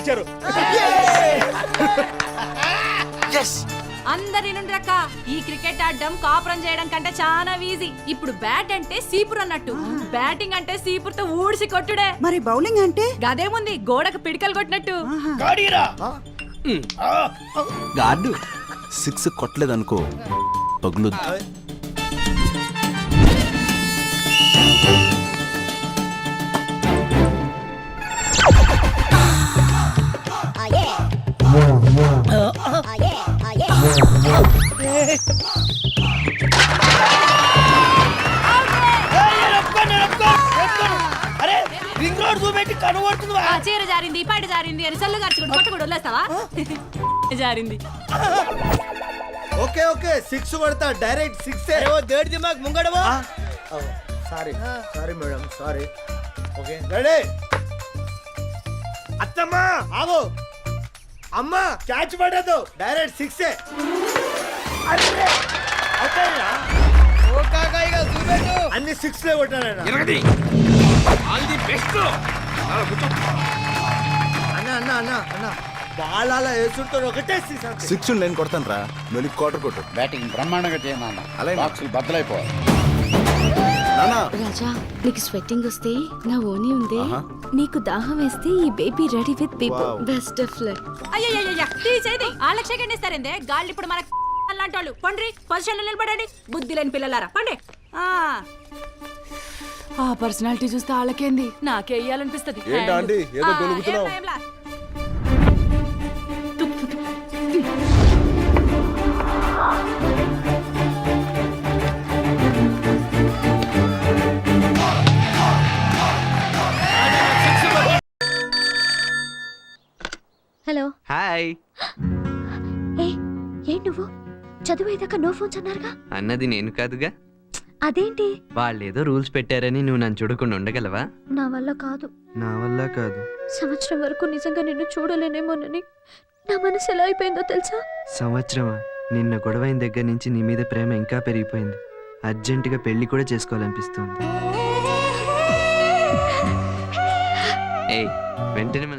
ఇచ్చారు. అందరి నుండ్రక్క ఈ క్రికెట్ ఆడడం కాపురం చేయడం కంటే చాలా ఈజీ. ఇప్పుడు బ్యాట్ అంటే సీపురు అన్నట్టు, బ్యాటింగ్ అంటే సీపురుతో ఊడిసి కొట్టుడే. మరి బౌలింగ్ అంటే గదేముంది గోడకు పిడికలు కొట్టినట్టు. గార్డు 6 కొట్టలేదనుకో పగులుద్ది. అరే రింగ్ రోడ్ చూపెట్టి కనుగొడుతుంది. ఆ చీర జారింది, పైట జారింది అని సల్లు గార్చుకుంటూ కొట్ట కూడా వదిలేస్తావా? జారింది. ఓకే ఓకే 6 కొడతా, డైరెక్ట్ 6. దేడి దిమాగ్ ముంగడవా. Sorry sorry madam, sorry. Okay ready. అత్తమ్మా ఆగో అమ్మా, క్యాచ్ పడదు, డైరెక్ట్ 6. అన్ని 6 కొట్టాను అన్న అన్న అన్న అన్న. బాల్ అలా వేసుకుంటారు, ఒకటే 6. 6 నేను కొడతాను రా, నువ్వు క్వార్టర్ కొట్టు. బ్యాటింగ్ బ్రహ్మాండంగా చేయమన్నా. అలాగే. బాక్సులు బద్దలైపోవాలి. నానా రాజా, నీకు స్వెట్టింగ్ వస్తే నా ఓని ఉంది. నీకు దాహం వేస్తే ఈ baby ready with people. Best of luck. అయ్యయ్యయ్య తీసేది వాళ్ళకి సెకండ్ ఇస్తారేందే. గాళ్ళు ఇప్పుడు మనకు అలాంటి వాళ్ళు. పండ్రి పొజిషన్ లో నిలబడండి, బుద్ధి లేని పిల్లలారా పండి. ఆ పర్సనాలిటీ చూస్తే వాళ్ళకేంది, నాకే ఇయ్యాలనిపిస్తుంది. ఏంటా ఆంటీ, ఏదో గొలుగుతున్నావు? హలో. హాయ్. ఏ నువ్వు చదువుదాకా నో ఫోన్స్ అన్నారుగా? అన్నది నేను కాదుగా. అదేంటి? వాళ్ళేదో రూల్స్ పెట్టారని నువ్వు నన్ను చూడకుండా ఉండగలవా? నా వల్ల కాదు. నా వల్ల కాదు. సంవత్సరం వరకు నిజంగా నిన్ను చూడలేనేమోనని నా మనసు ఎలా అయిపోయిందో తెలుసా? సంవత్సరమా? నిన్న గొడవైన దగ్గర నుంచి నీ మీద ప్రేమ ఇంకా పెరిగిపోయింది. అర్జెంటుగా పెళ్లి కూడా చేసుకోవాలనిపిస్తుంది. ఏయ్, వెంటనే